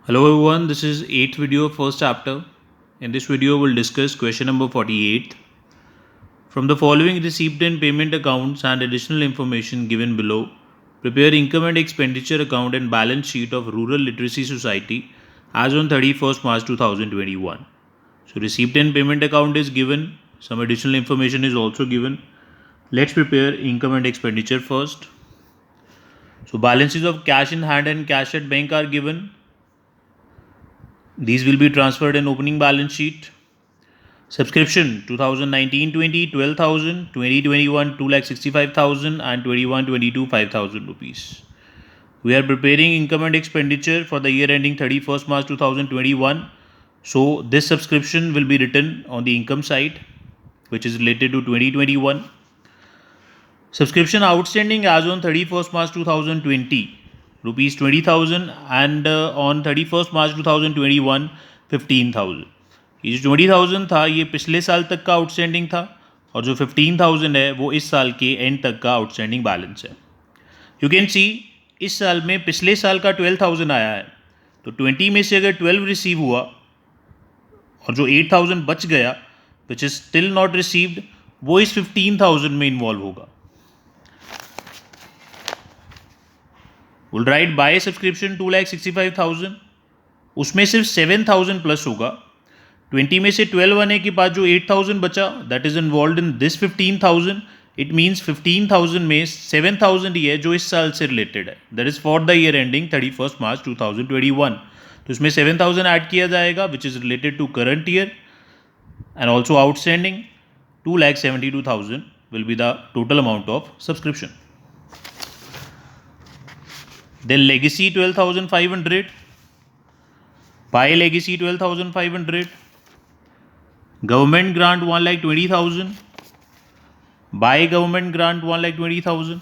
Hello everyone, this is 8th video of first chapter. In this video we'll discuss question number 48. From the following receipt and payment accounts and additional information given below, prepare income and expenditure account and balance sheet of Rural Literacy Society as on 31st March 2021. So receipt and payment account is given, some additional information is also given. Let's prepare income and expenditure first. So balances of cash in hand and cash at bank are given. These will be transferred in opening balance sheet. Subscription 2019-20 12,000, 2021 2,65,000 and 21-22 5,000 rupees. We are preparing income and expenditure for the year ending 31st March 2021. So this subscription will be written on the income side, which is related to 2021. Subscription outstanding as on 31st March 2020 rupees 20,000 and on 31st March 2021 15,000. ये जो 20,000 था ये पिछले साल तक का outstanding था और जो 15,000 है वो इस साल के एंड तक का आउटस्टैंडिंग बैलेंस है. यू कैन सी इस साल में पिछले साल का 12,000 आया है, तो 20 में से अगर 12 रिसीव हुआ और जो 8,000 बच गया which is still not received, वो इस 15,000 में इन्वॉल्व होगा. विल राइट बाय सब्सक्रिप्शन 2,65,000, उसमें सिर्फ 7,000 प्लस होगा. 20 में से 12 आने के बाद जो 8,000 बचा that is involve in this 15,000. It means 15,000 में 7,000 ही है जो इस साल से रिलेटेड है, that is for the year ending 31st March 2021. तो इसमें 7,000 ऐड किया जाएगा which is related to current year and also outstanding 2,72,000 will be the total amount of subscription. Then legacy 12,500, buy legacy 12,500, government grant 1,20,000, buy government grant 1,20,000,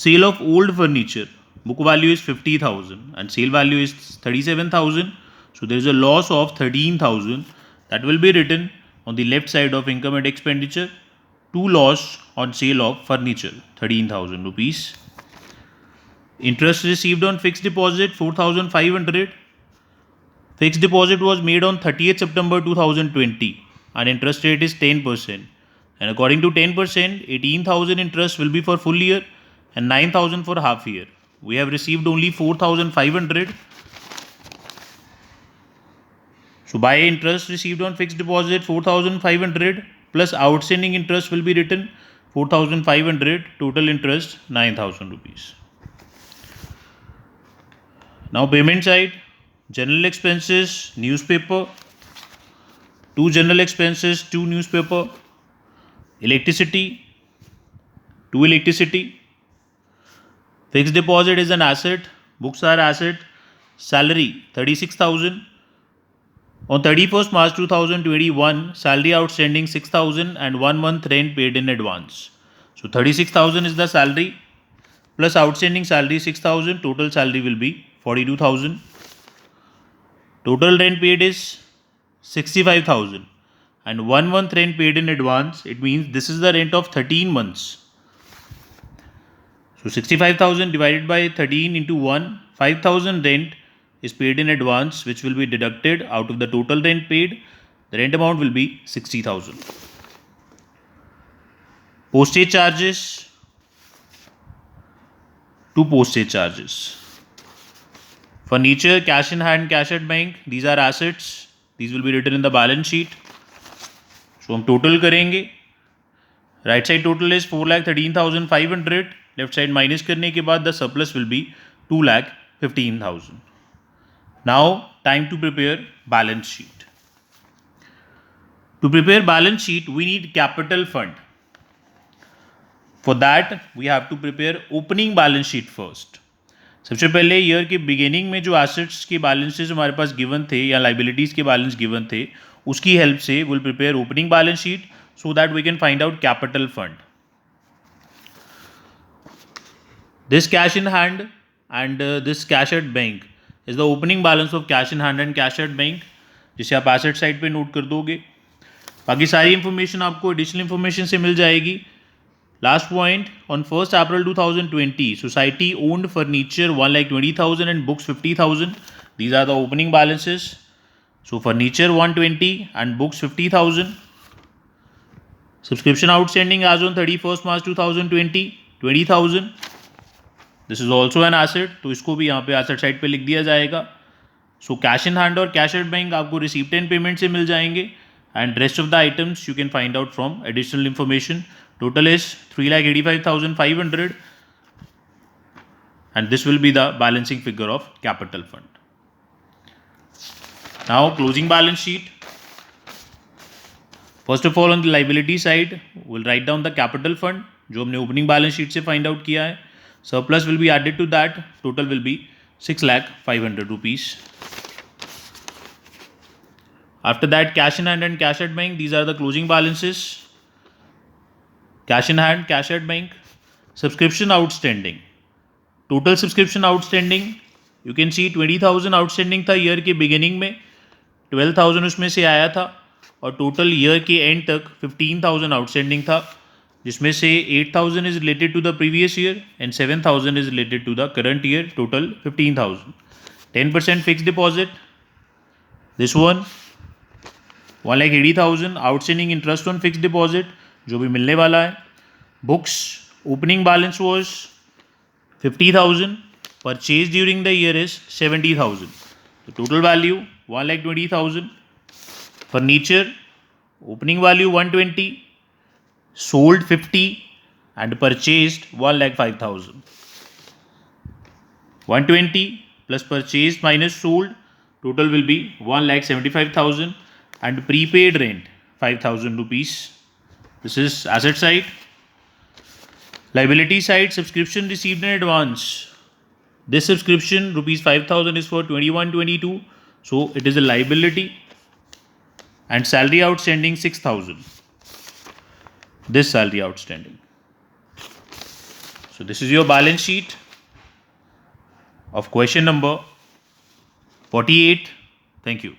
sale of old furniture, book value is 50,000 and sale value is 37,000. So there is a loss of 13,000 that will be written on the left side of income and expenditure. To loss on sale of furniture 13,000 rupees. Interest received on fixed deposit 4,500. Fixed deposit was made on 30th September 2020 and interest rate is 10%. And according to 10%, 18,000 interest will be for full year and 9,000 for half year. We have received only 4,500. So by interest received on fixed deposit 4,500 plus outstanding interest will be written 4,500, total interest 9,000 rupees. Now payment side, general expenses, newspaper, 2 general expenses, 2 newspaper, electricity, 2 electricity, fixed deposit is an asset, books are asset, salary 36,000. On 31st March 2021, salary outstanding 6,000 and 1 month rent paid in advance. So 36,000 is the salary plus outstanding salary 6,000, total salary will be 42,000. Total rent paid is 65,000 and 1 month rent paid in advance. It means this is the rent of 13 months. So 65,000 divided by 13 into 1, 5,000 rent is paid in advance, which will be deducted out of the total rent paid. The rent amount will be 60,000. Postage charges, 2 postage charges. Furniture, cash in hand, cash at bank, these are assets. These will be written in the balance sheet. So हम total करेंगे. Right side total is 4,13,500. Left side minus करने के बाद the surplus will be 2,15,000. Now time to prepare balance sheet. To prepare balance sheet, we need capital fund. For that, we have to prepare opening balance sheet first. सबसे पहले year के beginning में जो assets के balances हमारे पास given थे या liabilities के बैलेंस गिवन थे, उसकी हेल्प से will prepare opening balance sheet so that we can find out capital fund. This cash in hand and this cash at bank is the opening balance of cash in hand and cash at bank, जिसे आप asset side पे note कर दोगे. बाकी सारी information आपको additional information से मिल जाएगी. Last point, on 1st April 2020, society owned furniture 1,20,000 and books 50,000. These are the opening balances. So furniture 120 and books 50,000. Subscription outstanding as on 31st March 2020 20,000. This is also an asset, तो इसको भी यहाँ पे asset side पे लिख दिया जाएगा. So cash in hand और cash at bank आपको receipt and payment से मिल जाएंगे, and rest of the items you can find out from additional information. Total is 3,85,500, and this will be the balancing figure of capital fund. Now closing balance sheet. First of all, on the liability side, we'll write down the capital fund जो हमने opening balance sheet से find out किया है. Surplus will be added to that. Total will be 6,500,000 rupees. After that, cash in hand and cash at bank. These are the closing balances. Cash in hand, cash at bank. Subscription outstanding. Total subscription outstanding. You can see 20,000 outstanding था year के beginning में, 12,000 उसमें से आया था, और total year के end तक 15,000 outstanding था, जिसमें से 8,000 is related to the previous year and 7,000 is related to the current year. Total 15,000. 10% fixed deposit. This one 1,80,000 outstanding interest on fixed deposit जो भी मिलने वाला है. Books opening balance was 50,000. Purchase during the year is 70,000. The total value 1,20,000. Furniture opening value 120. Sold 50 and purchased 1,05,000. 120 plus purchased minus sold, total will be 1,75,000, and prepaid rent 5,000 rupees. This is asset side. Liability side, subscription received in advance. This subscription rupees 5,000 is for 21-22, so it is a liability, and salary outstanding 6,000. This salary outstanding. So this is your balance sheet of question number 48. Thank you.